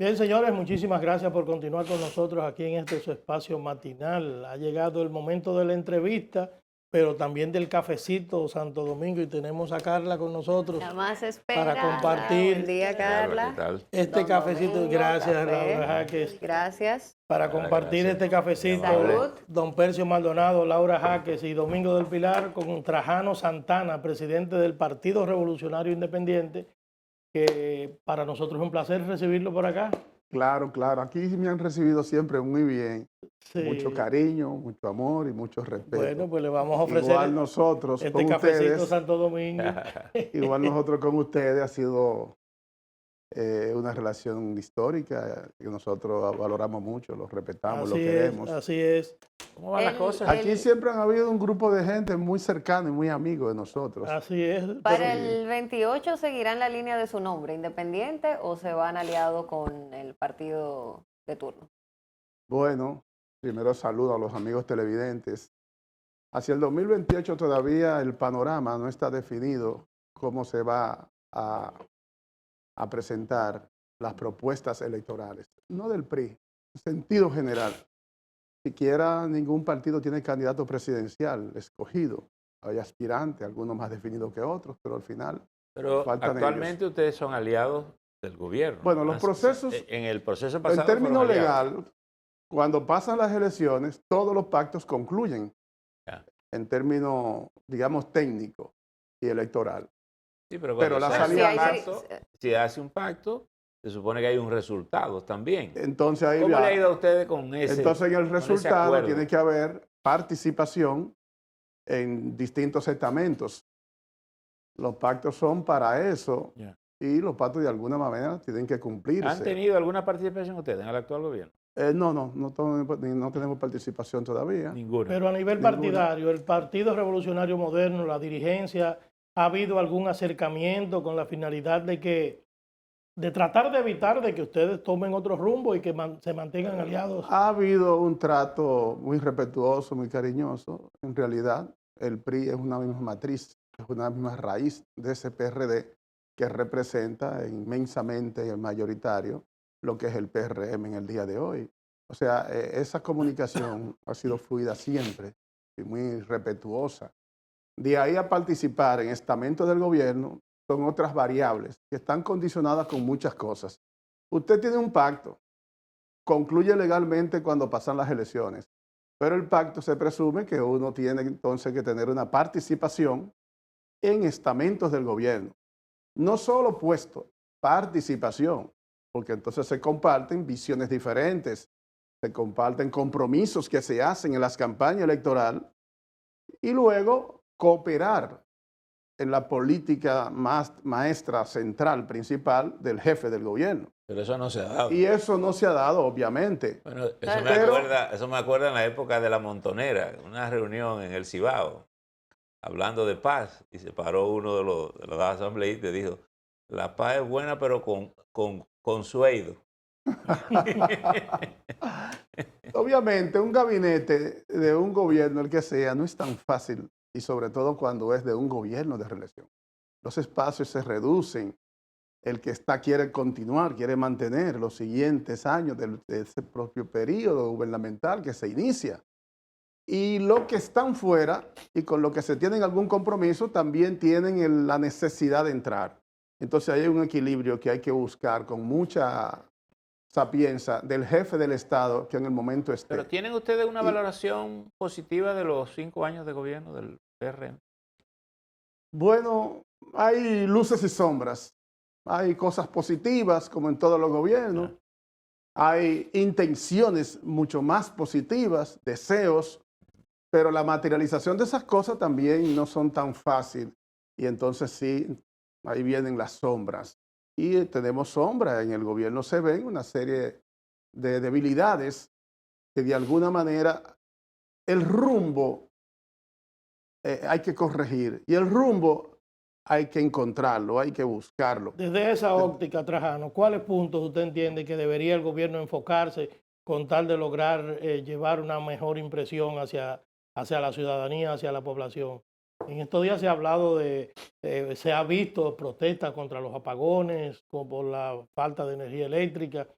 Bien, señores, muchísimas gracias por continuar con nosotros aquí en este su espacio matinal. Ha llegado el momento de la entrevista, pero también del cafecito Santo Domingo y tenemos a Carla con nosotros La más para esperada. Buen compartir día, Carla, ¿qué Carla. tal? este Don cafecito. Domingo, Gracias, café. Laura Jaques. Gracias. Para compartir Gracias. este cafecito, Salud. don Percio Maldonado, Laura Jaques y Domingo del Pilar con Trajano Santana, presidente del Partido Revolucionario Independiente, que para nosotros es un placer recibirlo por acá. Claro, claro. Aquí me han recibido siempre muy bien. Sí. Mucho cariño, mucho amor y mucho respeto. Bueno, pues le vamos a ofrecer Igual nosotros este con cafecito ustedes, Santo Domingo. igual nosotros con ustedes ha sido una relación histórica que nosotros valoramos mucho, lo respetamos, lo queremos. Así es. ¿Cómo van las cosas? Aquí siempre han habido un grupo de gente muy cercano y muy amigo de nosotros. Así es. Para el 28 seguirán la línea de su nombre, independiente, o se van aliados con el partido de turno. Bueno, primero saludo a los amigos televidentes. Hacia el 2028 todavía el panorama no está definido cómo se va a presentar las propuestas electorales, no del PRI, en sentido general. Siquiera ningún partido tiene candidato presidencial escogido. Hay aspirantes, algunos más definidos que otros, pero al final Pero faltan actualmente ellos. ustedes son aliados del gobierno. Bueno, los procesos, En el proceso pasado en términos fueron aliados. legal, cuando pasan las elecciones, todos los pactos concluyen Ya. en términos, digamos, técnico y electoral. Sí, pero Pero cuando la se hace salida un más- pacto, si hace un pacto, se supone que hay un resultado también. Entonces ahí ¿Cómo ya- le ha ido a ustedes con ese? Entonces en el con ese resultado acuerdo? tiene que haber participación en distintos estamentos. Los pactos son para eso Ya. y los pactos de alguna manera tienen que cumplirse. ¿Han tenido alguna participación ustedes en el actual gobierno? No tenemos participación todavía. Ninguna. Pero a nivel Ninguna. partidario, el Partido Revolucionario Moderno, la dirigencia, ¿ha habido algún acercamiento con la finalidad de tratar de evitar de que ustedes tomen otro rumbo y que se mantengan aliados? Ha habido un trato muy respetuoso, muy cariñoso. En realidad, el PRI es una misma matriz, es una misma raíz de ese PRD que representa inmensamente y mayoritario lo que es el PRM en el día de hoy. O sea, esa comunicación ha sido fluida siempre y muy respetuosa. De ahí a participar en estamentos del gobierno son otras variables que están condicionadas con muchas cosas. Usted tiene un pacto, concluye legalmente cuando pasan las elecciones, pero el pacto se presume que uno tiene entonces que tener una participación en estamentos del gobierno. No solo puesto, participación, porque entonces se comparten visiones diferentes, se comparten compromisos que se hacen en las campañas electorales y luego cooperar en la política más maestra, central, principal del jefe del gobierno. Pero eso no se ha dado. Y eso no se ha dado, obviamente. Bueno, eso Pero- me acuerda en la época de la Montonera, una reunión en el Cibao, hablando de paz, y se paró uno de los asambleístas y dijo, la paz es buena pero con sueldo. Obviamente, un gabinete de un gobierno, el que sea, no es tan fácil, y sobre todo cuando es de un gobierno de reelección. Los espacios se reducen. El que está quiere continuar, quiere mantener los siguientes años de ese propio periodo gubernamental que se inicia. Y los que están fuera y con lo que se tienen algún compromiso también tienen la necesidad de entrar. Entonces hay un equilibrio que hay que buscar con mucha sapienza del jefe del Estado que en el momento esté. Pero ¿tienen ustedes una Y- valoración positiva de los 5 años de gobierno del PRM? Bueno, hay luces y sombras. Hay cosas positivas, como en todos los gobiernos. Hay intenciones mucho más positivas, deseos, pero la materialización de esas cosas también no son tan fácil. Y entonces sí, ahí vienen las sombras. Y tenemos sombras. En el gobierno se ven una serie de debilidades que de alguna manera el rumbo hay que corregir. Y el rumbo hay que encontrarlo, hay que buscarlo. Desde esa óptica, Trajano, ¿cuáles puntos usted entiende que debería el gobierno enfocarse con tal de lograr llevar una mejor impresión hacia la ciudadanía, hacia la población? En estos días se ha hablado se ha visto protestas contra los apagones, por la falta de energía eléctrica.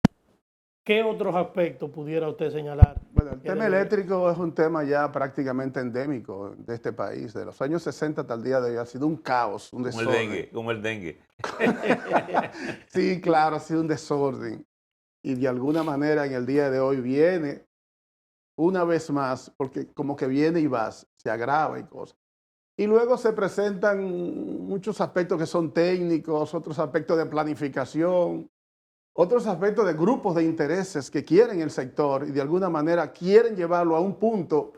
¿qué otros aspectos pudiera usted señalar? Bueno, el que tema debe- eléctrico es un tema ya prácticamente endémico de este país. De los años 60 hasta el día de hoy ha sido un caos, un Como el desorden. dengue, como el dengue. Sí, claro, ha sido un desorden. Y de alguna manera en el día de hoy viene una vez más, porque como que viene y vas, se agrava y cosas. Y luego se presentan muchos aspectos que son técnicos, otros aspectos de planificación, otros aspectos de grupos de intereses que quieren el sector y de alguna manera quieren llevarlo a un punto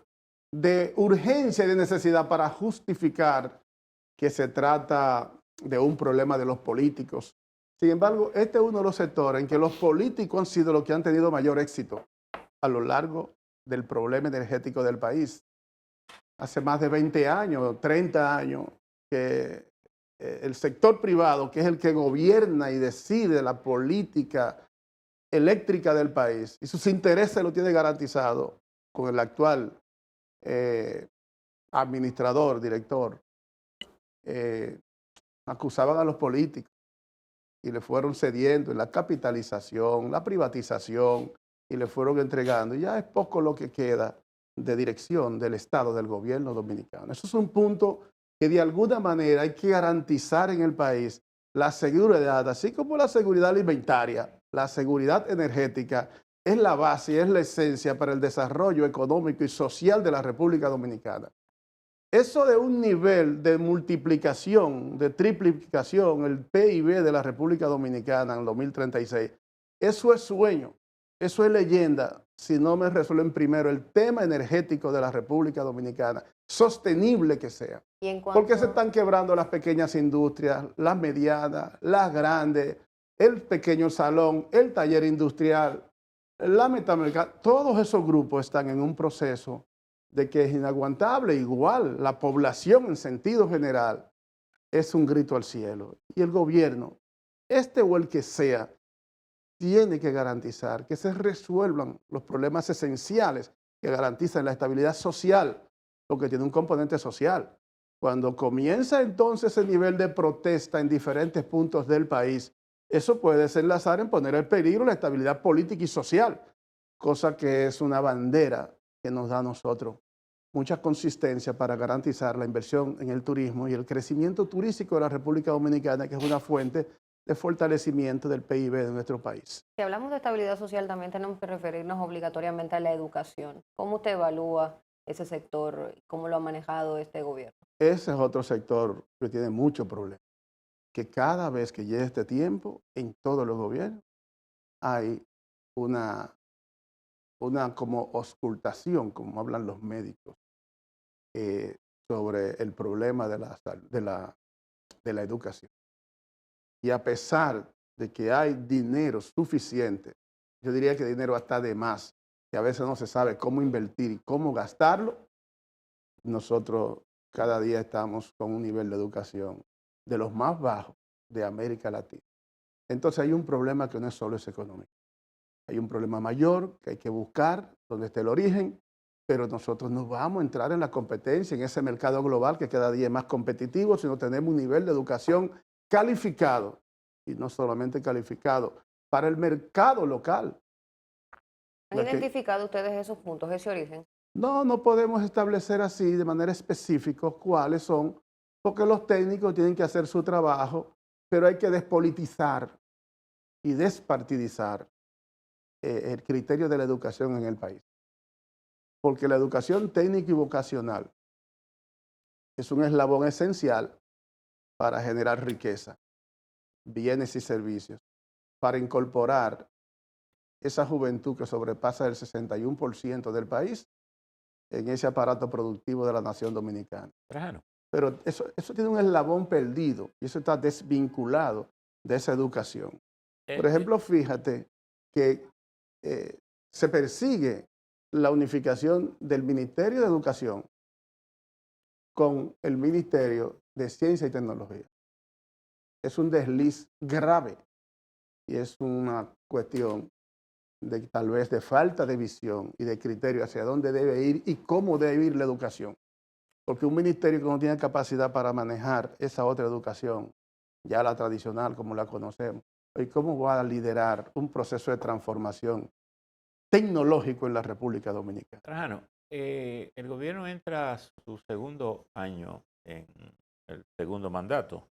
de urgencia y de necesidad para justificar que se trata de un problema de los políticos. Sin embargo, este es uno de los sectores en que los políticos han sido los que han tenido mayor éxito a lo largo del problema energético del país. Hace más de 20 años, 30 años, que el sector privado, que es el que gobierna y decide la política eléctrica del país, y sus intereses lo tiene garantizado con el actual administrador, director, acusaban a los políticos y le fueron cediendo en la capitalización, la privatización, y le fueron entregando. Y ya es poco lo que queda de dirección del Estado, del gobierno dominicano. Eso es un punto que de alguna manera hay que garantizar en el país la seguridad, así como la seguridad alimentaria, la seguridad energética, es la base y es la esencia para el desarrollo económico y social de la República Dominicana. Eso de un nivel de multiplicación, de triplicación, el PIB de la República Dominicana en el 2036, eso es sueño, eso es leyenda, si no me resuelven primero el tema energético de la República Dominicana, sostenible que sea. Y en Porque se cuanto, están quebrando las pequeñas industrias, las medianas, las grandes, el pequeño salón, el taller industrial, la metalmecánica, todos esos grupos están en un proceso de que es inaguantable. Igual la población en sentido general es un grito al cielo. Y el gobierno, este o el que sea, tiene que garantizar que se resuelvan los problemas esenciales que garantizan la estabilidad social, porque tiene un componente social. Cuando comienza entonces el nivel de protesta en diferentes puntos del país, eso puede desenlazar en poner en peligro la estabilidad política y social, cosa que es una bandera que nos da a nosotros mucha consistencia para garantizar la inversión en el turismo y el crecimiento turístico de la República Dominicana, que es una fuente de fortalecimiento del PIB de nuestro país. si hablamos de estabilidad social, también tenemos que referirnos obligatoriamente a la educación. ¿Cómo usted evalúa ese sector? ¿Cómo lo ha manejado este gobierno? Ese es otro sector que tiene muchos problemas, que cada vez que llega este tiempo, en todos los gobiernos, hay una como auscultación, como hablan los médicos, sobre el problema de la educación. Y a pesar de que hay dinero suficiente, yo diría que dinero hasta de más, que a veces no se sabe cómo invertir y cómo gastarlo, nosotros cada día estamos con un nivel de educación de los más bajos de América Latina. Entonces hay un problema que no es solo es económico. Hay un problema mayor que hay que buscar donde esté el origen, pero nosotros no vamos a entrar en la competencia, en ese mercado global que cada día es más competitivo, si no tenemos un nivel de educación calificado, y no solamente calificado, para el mercado local. ¿Han identificado ustedes esos puntos, ese origen? No podemos establecer así de manera específica cuáles son, porque los técnicos tienen que hacer su trabajo, pero hay que despolitizar y despartidizar el criterio de la educación en el país. Porque la educación técnica y vocacional es un eslabón esencial para generar riqueza, bienes y servicios, para incorporar esa juventud que sobrepasa el 61% del país en ese aparato productivo de la nación dominicana. Claro. Pero eso tiene un eslabón perdido y eso está desvinculado de esa educación. Por ejemplo, fíjate que se persigue la unificación del Ministerio de Educación con el Ministerio de Ciencia y Tecnología. Es un desliz grave y es una cuestión de tal vez de falta de visión y de criterio hacia dónde debe ir y cómo debe ir la educación. Porque un ministerio que no tiene capacidad para manejar esa otra educación, ya la tradicional como la conocemos, ¿y cómo va a liderar un proceso de transformación tecnológico en la República Dominicana. Trajano, el gobierno entra a su segundo año en el segundo mandato.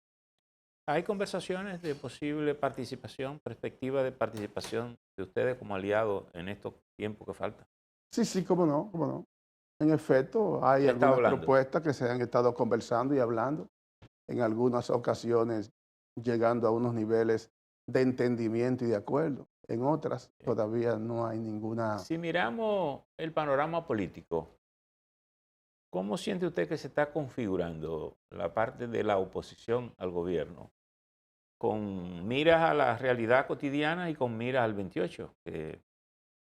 ¿Hay conversaciones de posible participación, perspectiva de participación de ustedes como aliados en estos tiempos que faltan? Sí, cómo no, cómo no. En efecto, hay ¿Qué está algunas hablando? propuestas que se han estado conversando y hablando, en algunas ocasiones llegando a unos niveles de entendimiento y de acuerdo. En otras todavía no hay ninguna... Si miramos el panorama político, ¿cómo siente usted que se está configurando la parte de la oposición al gobierno? Con miras a la realidad cotidiana y con miras al 28, que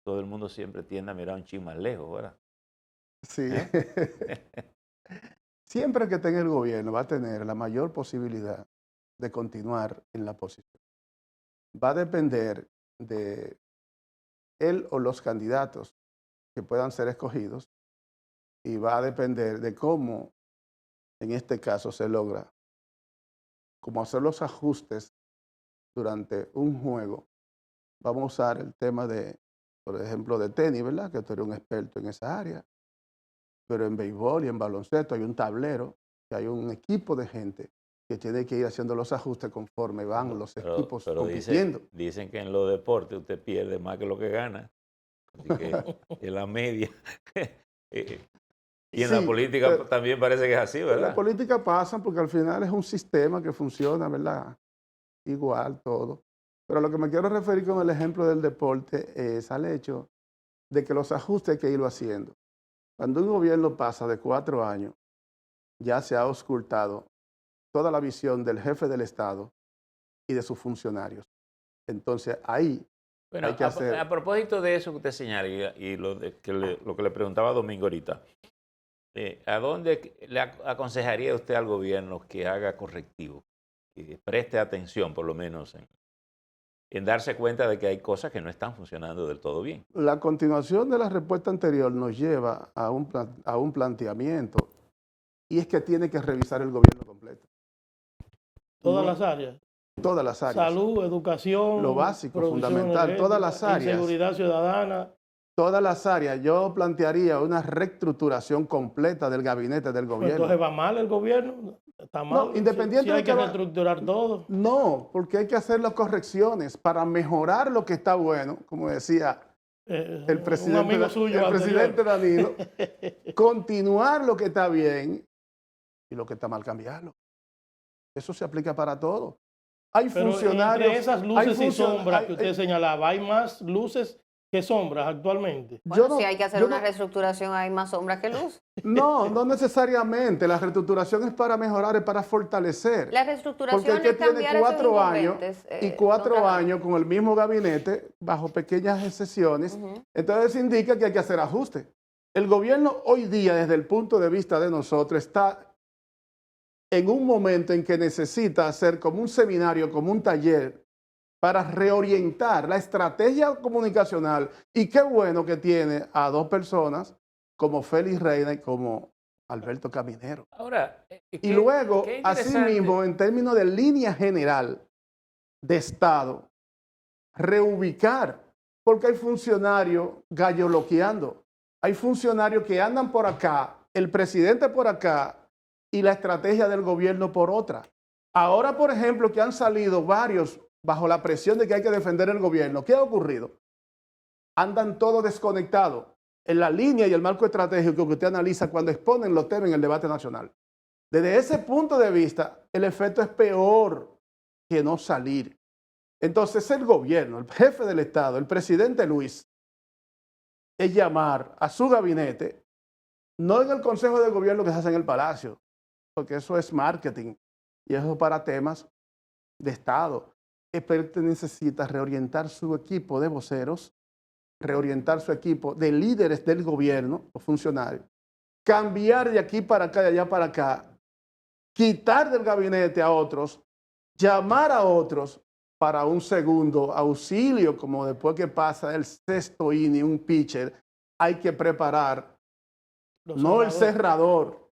todo el mundo siempre tiende a mirar un chin más lejos, ¿verdad? Sí. Siempre que esté en el gobierno va a tener la mayor posibilidad de continuar en la posición. Va a depender de él o los candidatos que puedan ser escogidos y va a depender de cómo, en este caso, se logra, cómo hacer los ajustes durante un juego. Vamos a usar el tema de, por ejemplo, de tenis, ¿verdad? Que tú eres un experto en esa área. Pero en béisbol y en baloncesto hay un tablero, que hay un equipo de gente que tiene que ir haciendo los ajustes conforme van los equipos compitiendo. Dicen que en los deportes usted pierde más que lo que gana. Así que en la media. Y en la política también parece que es así, ¿verdad? En la política pasa porque al final es un sistema que funciona, ¿verdad? Igual todo. Pero lo que me quiero referir con el ejemplo del deporte es al hecho de que los ajustes hay que irlo haciendo. Cuando un gobierno pasa de 4 años, ya se ha auscultado toda la visión del jefe del Estado y de sus funcionarios. Entonces ahí bueno, hay que hacer... A propósito de eso que usted señala y lo que le preguntaba a Domingo ahorita, ¿a dónde le aconsejaría usted al gobierno que haga correctivo? Que preste atención, por lo menos, en darse cuenta de que hay cosas que no están funcionando del todo bien. La continuación de la respuesta anterior nos lleva a un planteamiento, y es que tiene que revisar el gobierno completo. Todas las áreas. Todas las áreas. Salud, educación, lo básico, fundamental, todas las áreas. Seguridad ciudadana. Todas las áreas. Yo plantearía una reestructuración completa del gabinete del gobierno. Entonces va mal el gobierno. Está mal. No, independiente sí, hay de que que reestructurar todo. No, porque hay que hacer las correcciones para mejorar lo que está bueno, como decía el presidente, un amigo suyo el presidente Danilo, continuar lo que está bien y lo que está mal cambiarlo. Eso se aplica para todo. Hay Pero funcionarios... entre esas luces y sombras que usted señalaba, ¿hay más luces que sombras actualmente? Bueno, si hay que hacer una reestructuración, hay más sombras que luz. No, no necesariamente. La reestructuración es para mejorar, es para fortalecer. La reestructuración porque es cambiar tiene 4 años y 4 años con el mismo gabinete, bajo pequeñas excepciones. Entonces indica que hay que hacer ajustes. El gobierno hoy día, desde el punto de vista de nosotros, está en un momento en que necesita hacer como un seminario, como un taller, para reorientar la estrategia comunicacional. Y qué bueno que tiene a 2 personas como Félix Reina y como Alberto Caminero. Ahora, y luego, asimismo, en términos de línea general de Estado, reubicar, porque hay funcionarios galloloqueando, hay funcionarios que andan por acá, el presidente por acá y la estrategia del gobierno por otra. Ahora, por ejemplo, que han salido varios bajo la presión de que hay que defender el gobierno, ¿qué ha ocurrido? Andan todos desconectados en la línea y el marco estratégico que usted analiza cuando exponen los temas en el debate nacional. Desde ese punto de vista, el efecto es peor que no salir. Entonces, el gobierno, el jefe del Estado, el presidente Luis, es llamar a su gabinete, no en el Consejo de Gobierno que se hace en el Palacio, porque eso es marketing y eso es para temas de Estado. El necesita reorientar su equipo de voceros, reorientar su equipo de líderes del gobierno o funcionarios, cambiar de aquí para acá, de allá para acá, quitar del gabinete a otros, llamar a otros para un segundo auxilio, como después que pasa el 6º inning, un pitcher, hay que preparar, no el cerrador,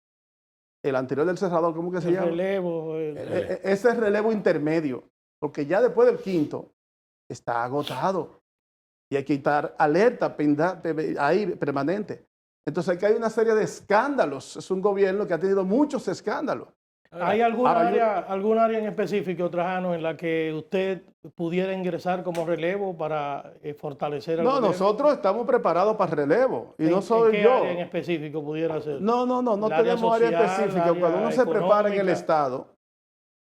el anterior del cerrador, ¿cómo que se llama? Relevo. Ese relevo intermedio, porque ya después del 5º está agotado. y hay que estar alerta, ahí permanente. Entonces aquí hay una serie de escándalos. Es un gobierno que ha tenido muchos escándalos. ¿Hay alguna área en específico, Trajano, en la que usted pudiera ingresar como relevo para fortalecer al gobierno? Nosotros estamos preparados para relevo. Y no ¿En soy qué yo. área en específico pudiera ser? No ¿El área tenemos área social, específica. área Cuando uno se prepara en el económica? Estado,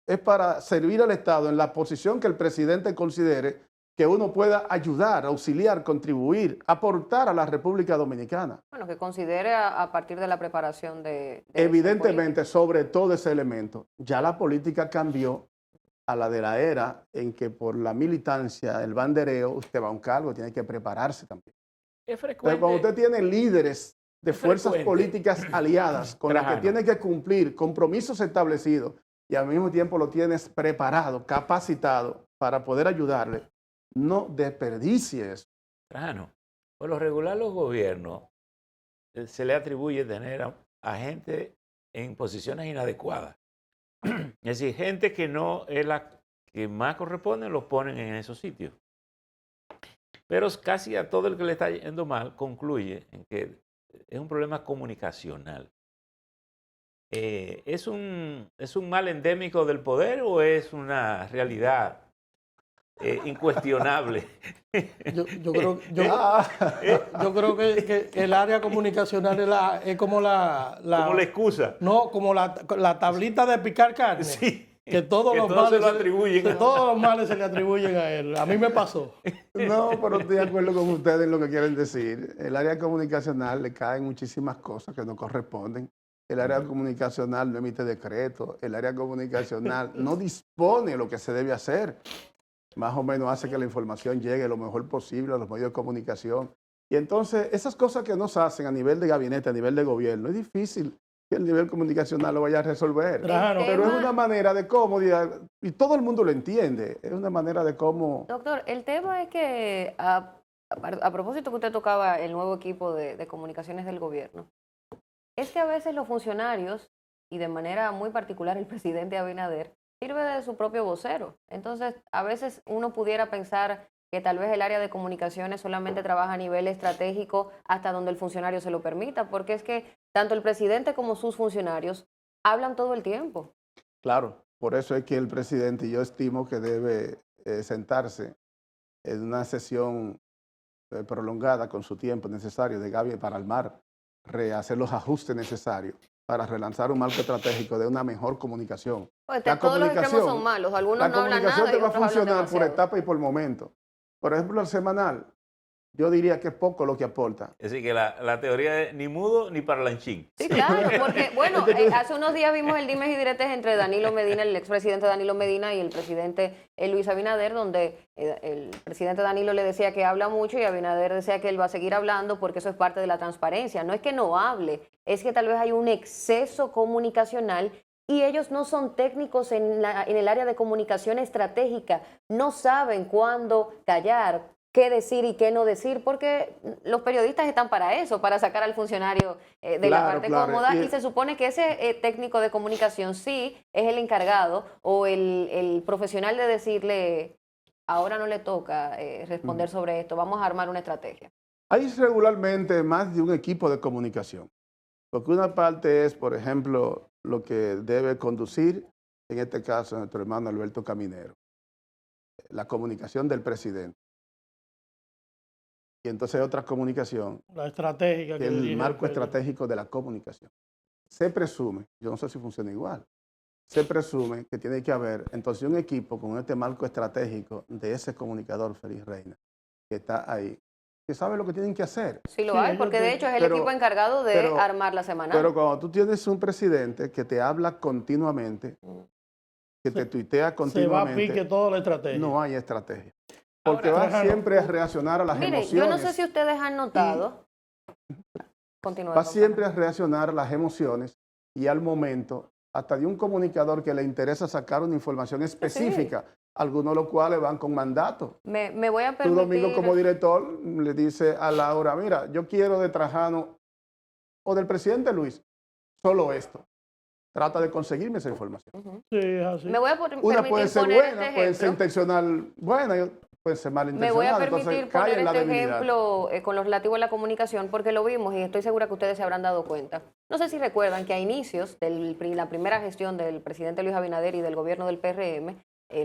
es para servir al Estado en la posición que el presidente considere que uno pueda ayudar, auxiliar, contribuir, aportar a la República Dominicana. Bueno, que considere a partir de la preparación de Evidentemente, sobre todo ese elemento. Ya la política cambió a la de la era en que por la militancia, el bandereo, usted va a un cargo, tiene que prepararse también. Es Pero frecuente. cuando usted tiene líderes de Es fuerzas frecuente. políticas aliadas con las que Trajano. tiene que cumplir compromisos establecidos y al mismo tiempo lo tienes preparado, capacitado para poder ayudarle, no desperdicie eso. Trajano, por lo regular los gobiernos se le atribuye tener a gente en posiciones inadecuadas. Es decir, gente que no es la que más corresponde, los ponen en esos sitios. Pero casi a todo el que le está yendo mal concluye en que es un problema comunicacional. ¿Es un mal endémico del poder o es una realidad incuestionable? Yo creo que el área comunicacional es como Como la excusa. no, como la tablita de picar carne. Sí. Que todos Que los todos males se lo atribuyen. que todos los males se le atribuyen a él. A mí me pasó. No, pero estoy de acuerdo con ustedes en lo que quieren decir. El área comunicacional le caen muchísimas cosas que no corresponden. El área comunicacional no emite decretos. El área comunicacional no dispone lo que se debe hacer. Más o menos hace que la información llegue lo mejor posible a los medios de comunicación. Y entonces, esas cosas que no se hacen a nivel de gabinete, a nivel de gobierno, es difícil que el nivel comunicacional lo vaya a resolver. Claro. Pero es una manera de cómo, y todo el mundo lo entiende, es una manera de cómo... Doctor, el tema es que, a propósito que usted tocaba el nuevo equipo de comunicaciones del gobierno, es que a veces los funcionarios, y de manera muy particular el presidente Abinader, sirve de su propio vocero. Entonces, a veces uno pudiera pensar que tal vez el área de comunicaciones solamente trabaja a nivel estratégico hasta donde el funcionario se lo permita, porque es que tanto el presidente como sus funcionarios hablan todo el tiempo. Claro, por eso es que el presidente, yo estimo que debe sentarse en una sesión prolongada con su tiempo necesario de Gaby para armar, rehacer los ajustes necesarios para relanzar un marco estratégico de una mejor comunicación. Pues todos los extremos son malos, algunos no hablan nada y te va a otros hablan funcionar por demasiado. etapa y por momento. Por ejemplo, el semanal, yo diría que es poco lo que aporta. Es decir, que la teoría es ni mudo ni parlanchín. Sí, claro, porque, bueno, hace unos días vimos el dimes y diretes entre Danilo Medina, el expresidente Danilo Medina, y el presidente Luis Abinader, donde el presidente Danilo le decía que habla mucho y Abinader decía que él va a seguir hablando porque eso es parte de la transparencia. No es que no hable, es que tal vez hay un exceso comunicacional y ellos no son técnicos en el área de comunicación estratégica, no saben cuándo callar, qué decir y qué no decir, porque los periodistas están para eso, para sacar al funcionario de la parte cómoda, y se supone que ese técnico de comunicación sí es el encargado o el profesional de decirle, ahora no le toca responder sobre esto, vamos a armar una estrategia. Hay regularmente más de un equipo de comunicación, porque una parte es, por ejemplo, lo que debe conducir, en este caso, nuestro hermano Alberto Caminero, la comunicación del presidente. Y entonces hay otra comunicación, La estratégica. que es el marco estratégico de la comunicación. Se presume, yo no sé si funciona igual, se presume que tiene que haber entonces un equipo con este marco estratégico de ese comunicador Félix Reina, que está ahí, que sabe lo que tienen que hacer. Sí lo hay, porque de hecho es el equipo encargado de armar la semanal. Pero cuando tú tienes un presidente que te habla continuamente, que te tuitea continuamente, se va a pique toda la estrategia. No hay estrategia. Porque va siempre a reaccionar a las emociones. Yo no sé si ustedes han notado. Va siempre a reaccionar a las emociones y al momento, hasta de un comunicador que le interesa sacar una información específica, algunos de los cuales van con mandato. Me voy a permitir... Tú, Domingo, como director, le dice a Laura, mira, yo quiero de Trajano o del presidente Luis, solo esto. Trata de conseguirme esa información. Sí, es así. Me voy a permitir una puede ser poner buena, este puede ser ejemplo. intencional buena, pueden ser Me voy a malintencionadas. permitir Entonces, cae poner en la este debilidad. ejemplo con lo relativo a la comunicación, porque lo vimos y estoy segura que ustedes se habrán dado cuenta. No sé si recuerdan que a inicios de la primera gestión del presidente Luis Abinader y del gobierno del PRM,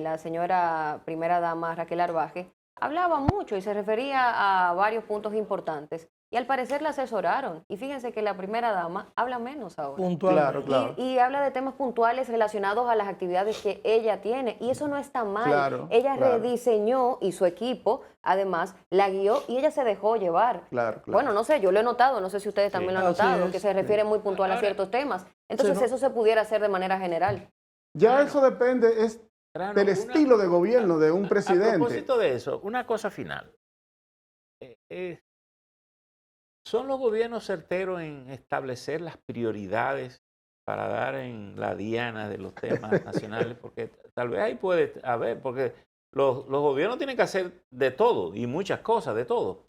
la señora primera dama Raquel Arbaje hablaba mucho y se refería a varios puntos importantes. Y al parecer la asesoraron. Y fíjense que la primera dama habla menos ahora. Puntualmente. Claro. Y habla de temas puntuales relacionados a las actividades que ella tiene. Y eso no está mal. Claro, Ella claro. rediseñó y su equipo, además, la guió y ella se dejó llevar. Claro. Bueno, no sé, yo lo he notado, no sé si ustedes también lo han Así notado, es, que se refiere muy puntual a ciertos temas. Entonces Sí, ¿no? eso se pudiera hacer de manera general. Ya eso depende Grano, del estilo de gobierno de un A presidente. propósito de eso, una cosa final. ¿Son los gobiernos certeros en establecer las prioridades para dar en la diana de los temas nacionales? Porque tal vez ahí puede haber, porque los gobiernos tienen que hacer de todo y muchas cosas, de todo.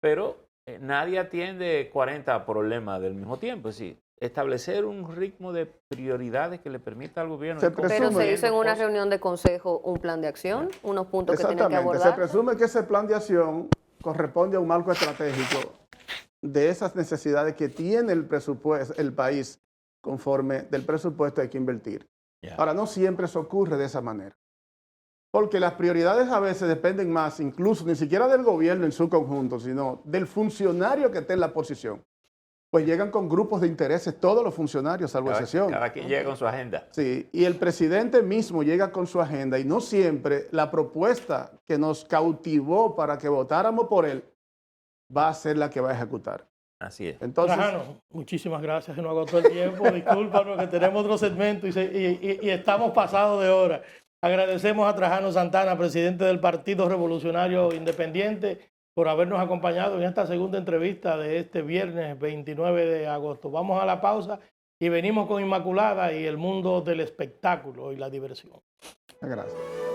Pero nadie atiende 40 problemas del mismo tiempo. Es decir, establecer un ritmo de prioridades que le permita al gobierno... Se Pero presume- se hizo en una cosas. reunión de consejo un plan de acción, unos puntos que tienen que Exactamente. Se abordar. presume que ese plan de acción corresponde a un marco estratégico de esas necesidades que tiene el presupuesto, el país, conforme del presupuesto hay que invertir. Ya. Ahora, no siempre eso ocurre de esa manera. Porque las prioridades a veces dependen más, incluso ni siquiera del gobierno en su conjunto, sino del funcionario que esté en la posición. Pues llegan con grupos de intereses todos los funcionarios, salvo excepción. Cada quien llega con su agenda. Sí, y el presidente mismo llega con su agenda y no siempre la propuesta que nos cautivó para que votáramos por él va a ser la que va a ejecutar. Así es. Entonces, Trajano, muchísimas gracias, se nos agotó el tiempo, discúlpanos que tenemos otro segmento y estamos pasados de hora. Agradecemos a Trajano Santana, presidente del Partido Revolucionario Independiente, por habernos acompañado en esta segunda entrevista de este viernes 29 de agosto. Vamos a la pausa y venimos con Inmaculada y el mundo del espectáculo y la diversión. gracias.